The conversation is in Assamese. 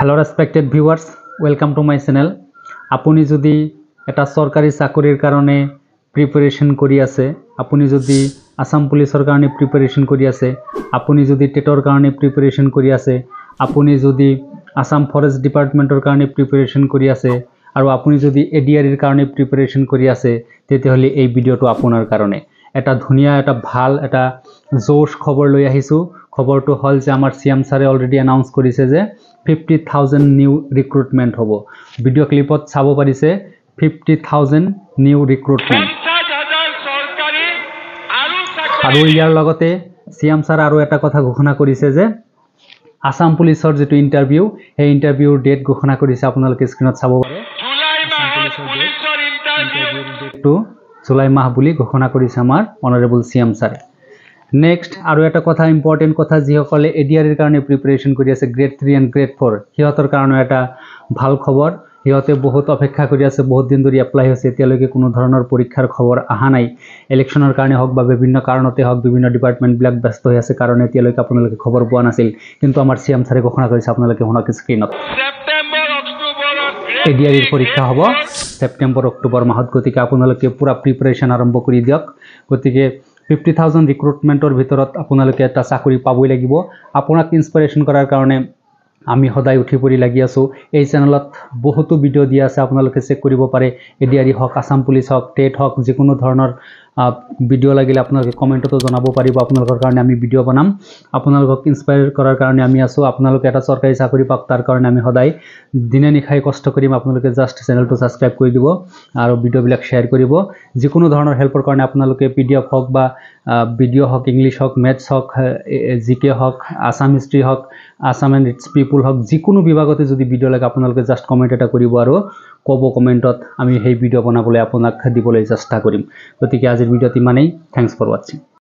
Hello respected viewers, welcome to my channel. আপনি যদি এটা সরকারি চাকরির কারণে প্রিপারেশন করি আছে, আপনি যদি আসাম পুলিশের কারণে প্রিপারেশন করি আছে, আপনি যদি টেটর কারণে প্রিপারেশন করি আছে, আপনি যদি আসাম ফরেস্ট ডিপার্টমেন্টের কারণে প্রিপারেশন করি আছে আর আপনি যদি এডিআরির কারণে প্রিপারেশন করি আছে তেতিয়াহ'লে এই ভিডিওটো আপনার কারণে এটা ধুনিয়া এটা ভাল এটা জোশ খবর লৈ আহিছো। খবৰটো হল যে আমাৰ সিএম স্যাৰে অলৰেডি অ্যানাউন্স কৰিছে যে 50,000 নিউ ৰিক্ৰুটমেন্ট হ'ব। ভিডিও ক্লিপত চাব পাৰিছে 50,000 নিউ ৰিক্ৰুটমেন্ট আৰু ইয়াৰ লগতে সিএম স্যাৰ আৰু এটা কথা ঘোষণা কৰিছে যে আসাম পুলিচৰ যেটো ইন্টাৰভিউ সেই ইন্টাৰভিউৰ ডেট ঘোষণা কৰিছে। আপোনালোকে স্ক্ৰিনত চাব পাৰে জুলাই মাহ বুলি ঘোষণা কৰিছে আমাৰ অনাৰেবল সিএম স্যাৰে। নেক্সট আৰু এটা কথা ইম্পৰ্টেন্ট কথা যিসকলে এডিআৰিৰ কাৰণে প্ৰিপাৰেচন কৰি আছে গ্ৰেড 3 এণ্ড গ্ৰেড 4 সিহঁতৰ কাৰণে এটা ভাল খবৰ। সিহঁতে বহুত অপেক্ষা কৰি আছে, বহুত দিন ধৰি এপ্লাই হৈছে, এতিয়ালৈকে কোনো ধৰণৰ পৰীক্ষাৰ খবৰ অহা নাই। ইলেকশ্যনৰ কাৰণে হওক বা বিভিন্ন কাৰণতে হওক বিভিন্ন ডিপাৰ্টমেণ্টবিলাক ব্যস্ত হৈ আছে কাৰণে এতিয়ালৈকে আপোনালোকে খবৰ পোৱা নাছিল, কিন্তু আমাৰ সিএম স্যাৰে ঘোষণা কৰিছে। আপোনালোকে শুনক স্ক্ৰিনত এডিআৰিৰ পৰীক্ষা হ'ব সেপ্টেম্বৰ অক্টোবৰ মাহত। গতিকে আপোনালোকে পুৰা প্ৰিপাৰেচন আৰম্ভ কৰি দিয়ক। গতিকে 50,000 ৰিক্ৰুটমেন্টৰ ভিতৰত আপোনালোকে এটা চাকৰি পাবই লাগিব। আপোনাক ইনস্পিৰেশ্যন কৰাৰ কাৰণে আমি সদায় উঠি পৰি লাগি আছো। এই চেনেলত বহুতো ভিডিও দিয়া আছে, আপোনালোকে চেক কৰিব পাৰে। এডিআৰি হওক, আসাম পুলিচ হওক, টেট হওক, যিকোনো ধৰণৰ ভিডিও লাগিলে আপোনালোকে কমেন্টতো জনাব পাৰিব। আপোনালোকৰ কাৰণে আমি ভিডিও বনাম। আপোনালোকক ইনস্পায়াৰ কৰাৰ কাৰণে আমি আছো। আপোনালোকে এটা চৰকাৰী চাকৰি পাওক তাৰ কাৰণে আমি সদায় দিনে নিশাই কষ্ট কৰিম। আপোনালোকে জাস্ট চেনেলটো সাবস্ক্ৰাইব কৰি দিব আৰু ভিডিওবিলাক শ্বেয়াৰ কৰিব। যিকোনো ধৰণৰ হেল্পৰ কাৰণে আপোনালোকে পিডিএফ হওক বা ভিডিও হওক, ইংলিছ হওক, মেথছ হওক, জিকে হওক, আসাম হিষ্ট্ৰী হওক, আসাম এণ্ড ইটস পিপুল হওক, যিকোনো বিভাগতে যদি ভিডিও লাগে আপোনালোকে জাস্ট কমেন্ট এটা কৰিব আৰু ক'ব কমেন্টত, আমি সেই ভিডিও বনাবলৈ আপোনাক দিবলৈ চেষ্টা কৰিম। গতিকে আজিৰ ভিডিওত ইমানেই। Thanks for watching.